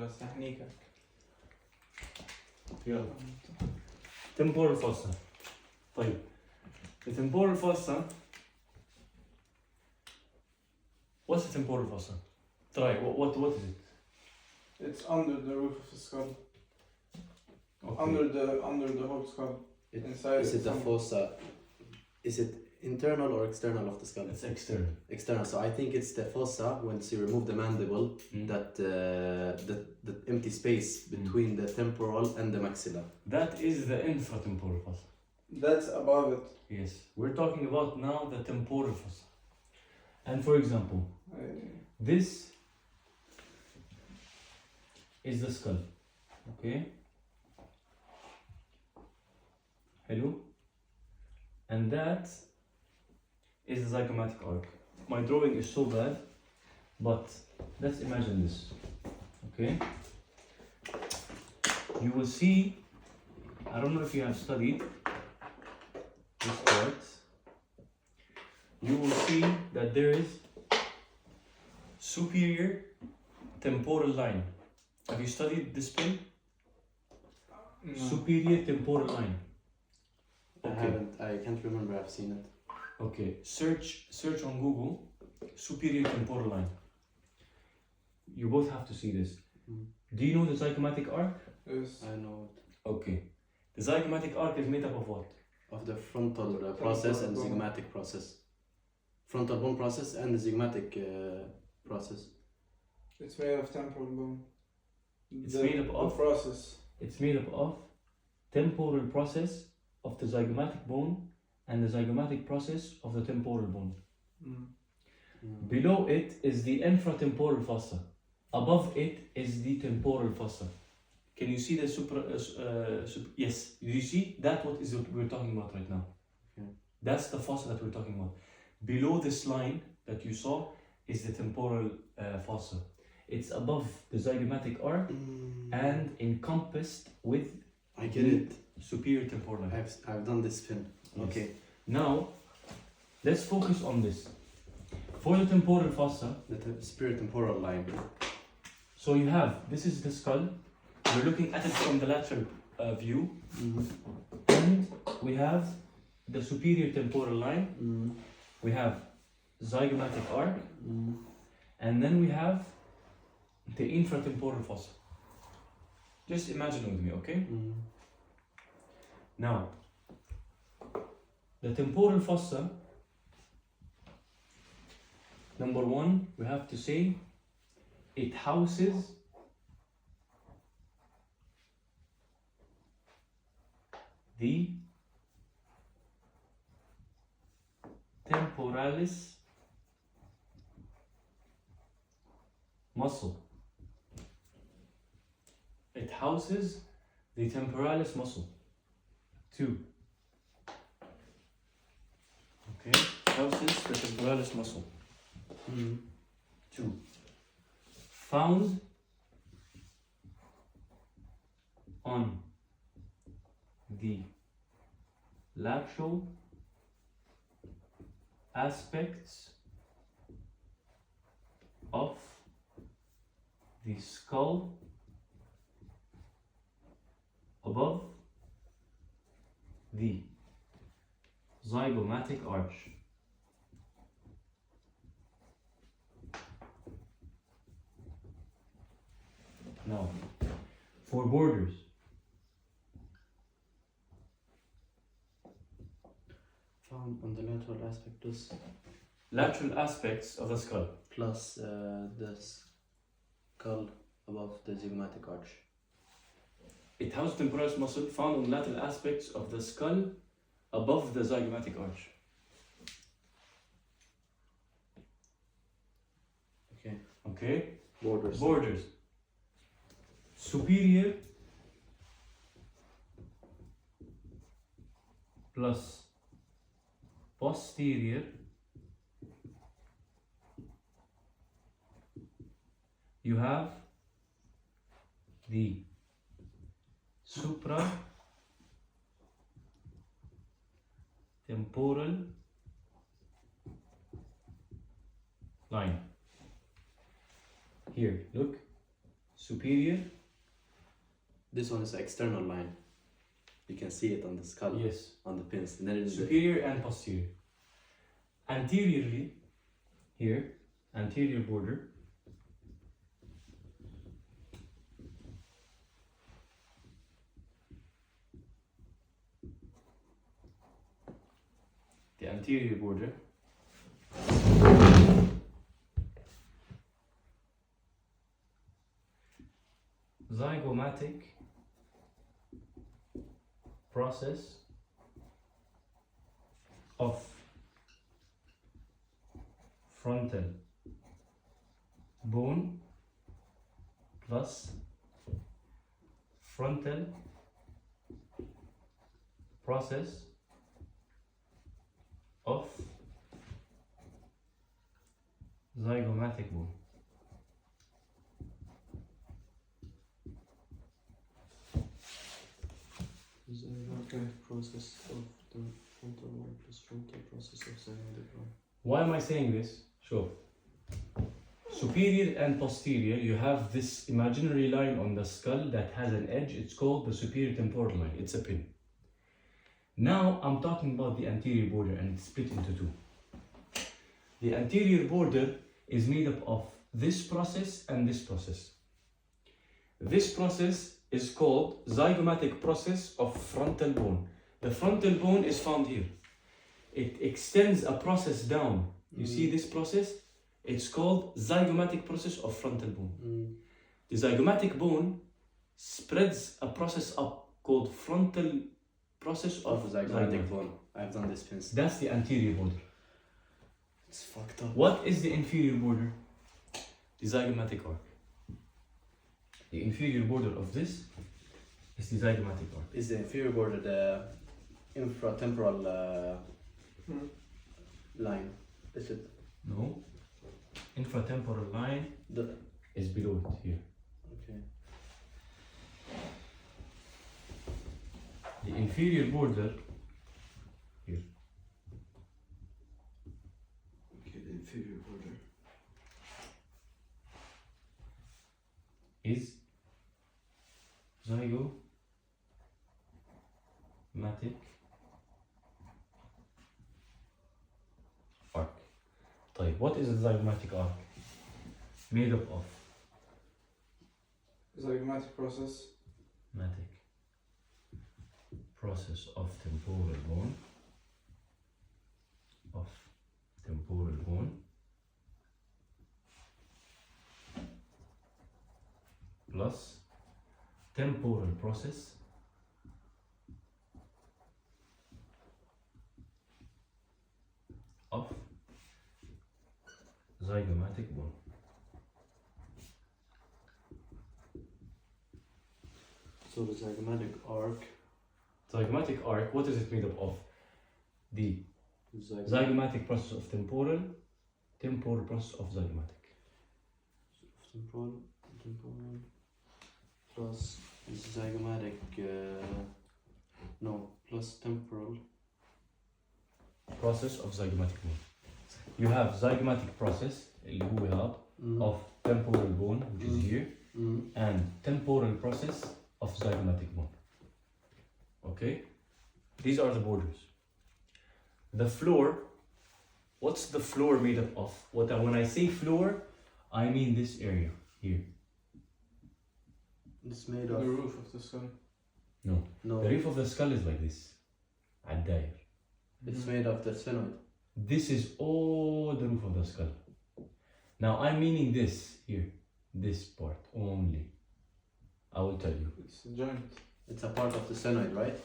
بس تحنيكك. يلا. temporal fossa. طيب. The temporal fossa. What's the temporal fossa? Try. What is it? It's under the roof of the skull. Okay. Under the whole skull. Inside. Is it the fossa? Is it internal or external of the skull? It's external. External. So I think it's the fossa. Once you remove the mandible, that the empty space between the temporal and the maxilla. That is the infratemporal fossa. That's above it. Yes. We're talking about now the temporal fossa. And for example, this is the skull. Okay. Hello. And that is the zygomatic arc. My drawing is so bad, but let's imagine this. Okay. You will see, I don't know if you have studied this part. You will see that there is superior temporal line. Have you studied this pin? No. Superior temporal line. I haven't. I can't remember. I've seen it. Okay. Search on Google. Superior temporal line. You both have to see this. Do you know the zygomatic arc? Yes. I know it. Okay. The zygomatic arc is made up of what? Of the frontal process and the zygomatic process. Frontal bone process and the zygomatic process. It's made of temporal bone. It's made up of. The process. It's made up of temporal process of the zygomatic bone and the zygomatic process of the temporal bone. Below it is the infratemporal fossa. Above it is the temporal fossa. Can you see the yes, do you see that? What is what we're talking about right now? Okay. That's the fossa that we're talking about. Below this line that you saw is the temporal fossa. It's above the zygomatic arc and encompassed with I get it. superior temporal line. I've done this pin. Yes. Okay. Now, let's focus on this. For the temporal fossa, The superior temporal line. so you have, this is the skull. We're looking at it from the lateral view. And we have the superior temporal line. We have zygomatic arc. And then we have the infratemporal fossa. Just imagine with me, okay? Now, the temporal fossa, number one, we have to say it houses the temporalis muscle. It houses the temporalis muscle. 2. Okay, houses the temporalis muscle. 2. Found on the lateral aspects of the skull above the zygomatic arch. Now, for borders, Found on the lateral aspects of the skull. plus the skull above the zygomatic arch. It houses temporalis muscle found on lateral aspects of the skull above the zygomatic arch. Okay. Okay? Borders. Borders. Superior plus posterior you have the supratemporal line. Here, look. superior. This one is the external line. You can see it on the skull, Yes. on the pins. And then it's Superior and posterior. Anteriorly, here, anterior border. The anterior border. Zygomatic process of frontal bone plus frontal process of zygomatic bone. zygomatic process of the frontal one plus frontal process of zygomatic one. Why am I saying this? Sure. Superior and posterior, you have this imaginary line on the skull that has an edge. It's called the superior temporal line. It's a pin. Now I'm talking about the anterior border, and it's split into two. The anterior border is made up of this process and this process. This process is called zygomatic process of frontal bone. The frontal bone is found here. It extends a process down. You see this process? It's called zygomatic process of frontal bone. The zygomatic bone spreads a process up called frontal process of zygomatic bone. I've done this pins. That's the anterior border. It's fucked up. What is the inferior border? The zygomatic arc. The inferior border of this is the zygomatic arc. Is the inferior border the infratemporal line? Is it? No. Infratemporal line is below it here. Okay. The inferior border here. Okay, the inferior border. Is zygomatic arc. طيب, what is a zygomatic arc? Made up of Zygomatic process. Process of temporal bone. Plus temporal process of zygomatic bone. So the zygomatic arc. Zygomatic arc, what is it made up of? The zygomatic process of temporal process of zygomatic. Temporal plus zygomatic, plus temporal Process of zygomatic bone. You have zygomatic process اللي هو هذا of temporal bone, which is here, and temporal process of zygomatic bone. Okay? These are the borders. The floor, what's the floor made up of? When I say floor, I mean this area here. It's made The of. roof of the skull. No. No. The roof of the skull is like this. الداير. It's made of the sphenoid. This is all the roof of the skull. Now I'm meaning this here. This part only. I will tell you. It's a joint. It's a part of the sphenoid, right?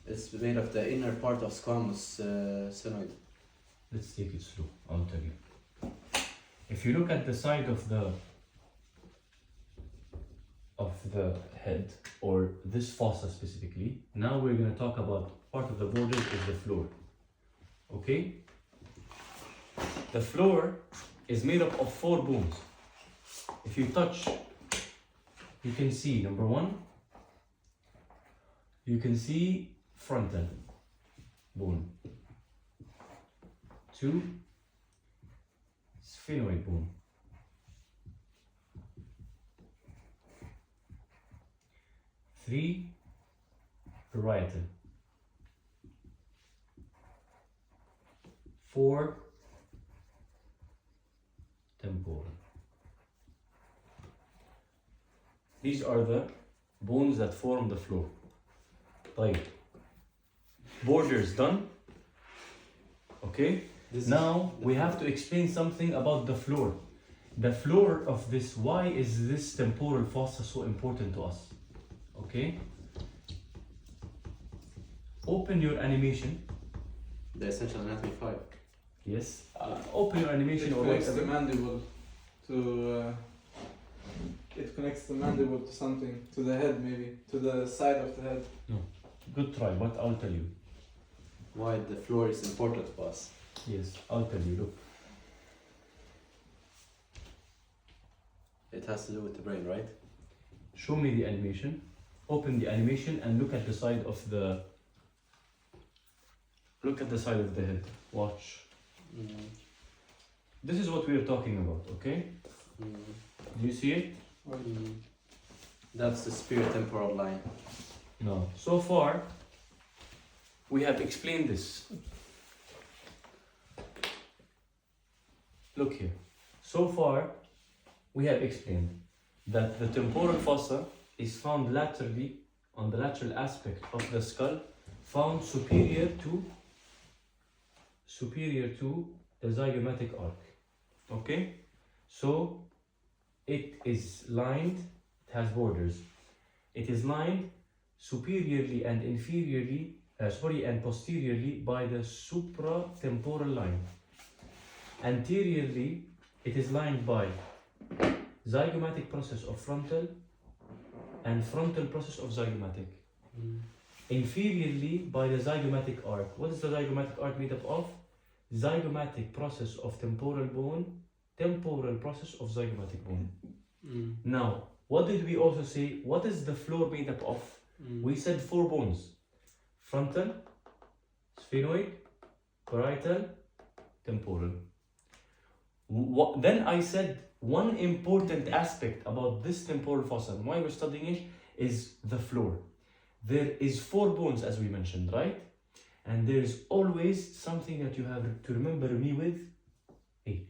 It's made of the inner part of squamous sphenoid. Let's take it slow. I'll tell you. If you look at the side of the head, or this fossa specifically, now we're going to talk about part of the border is the floor. Okay? The floor is made up of 4 bones. If you touch, you can see number 1, you can see frontal bone. 2, sphenoid bone. 3 parietal, 4 temporal. These are the bones that form the floor. طيب. Borders done. Okay. Now we have to explain something about the floor. The floor of this. Why is this temporal fossa so important to us? Okay. Open your animation. The essential anatomy 5. Yes. Open your animation It or connects the whatever. mandible to. It connects the mandible to something, to the head maybe, to the side of the head. Good try, but I'll tell you. Why the floor is important for us. Yes, I'll tell you. Look. It has to do with the brain, right? Show me the animation. Open the animation and look at the side of the. Look at the side of the head. Watch. This is what we are talking about, okay? Do you see it? That's the superior temporal line. No. So far, we have explained this. Look here. So far, we have explained that the temporal fossa is found laterally on the lateral aspect of the skull, found superior to the zygomatic arc. Okay? So it is lined, it has borders. It is lined superiorly and inferiorly, and posteriorly by the supratemporal line. Anteriorly, it is lined by zygomatic process of frontal and frontal process of zygomatic. Inferiorly by the zygomatic arc. What is the zygomatic arc made up of? Zygomatic process of temporal bone, temporal process of zygomatic bone. Now, what did we also say? What is the floor made up of? We said 4 bones. Frontal, sphenoid, parietal, temporal. Then I said one important aspect about this temporal fossa and why we're studying it is the floor. There is 4 bones as we mentioned, right? And there is always something that you have to remember me with. H.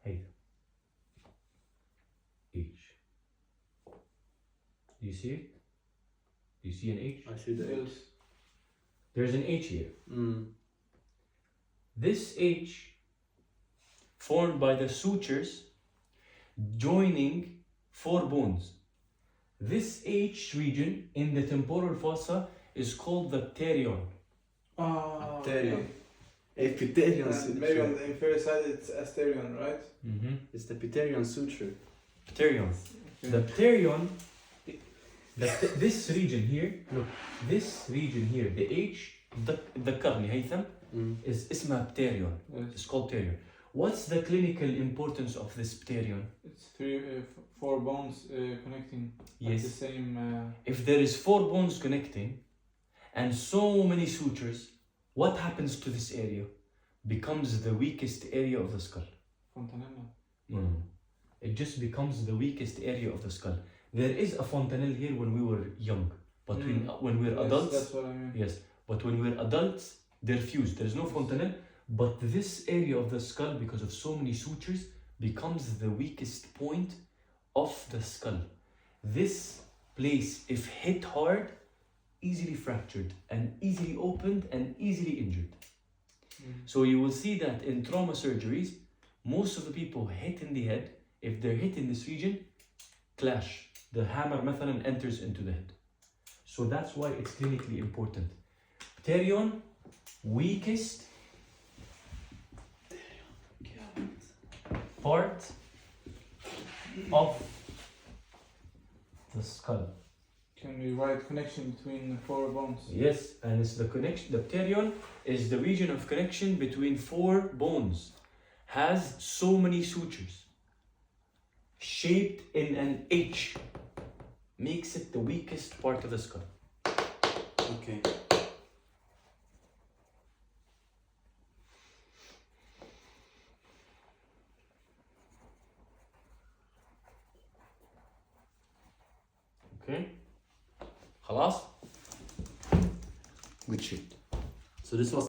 Hey. H. Do you see it? Do you see an H? I see the Yes. There's an H here. This H formed by the sutures joining 4 bones. This H region in the temporal fossa is called the pterion. Pterion. Epithelial And maybe on suture. the inferior side it's asterion, right? It's the Pitherian suture. Pterion. The pterion, this region here, look, this region here, the H, the curly Haytham, is اسمها pterion. Yes. It's called pterion. What's the clinical importance of this pterion? It's 4 bones connecting at the Yes. same. If there is 4 bones connecting and so many sutures, what happens to this area? Becomes the weakest area of the skull. Fontanella. No. It just becomes the weakest area of the skull. There is a fontanelle here when we were young, but when we're Yes, adults, that's what I mean. yes. But when we're adults, they're fused. There is no fontanelle, but this area of the skull, because of so many sutures, becomes the weakest point of the skull. This place, if hit hard, easily fractured and easily opened and easily injured. So you will see that in trauma surgeries, most of the people hit in the head, if they're hit in this region, clash. The hammer مثلا enters into the head. So that's why it's clinically important. Pterion, weakest part of the skull. Can we write connection between the 4 bones? Yes, and it's the connection. The pterion is the region of connection between 4 bones. Has so many sutures. Shaped in an H. Makes it the weakest part of the skull. Okay. Okay? خلاص. Good shit. So this was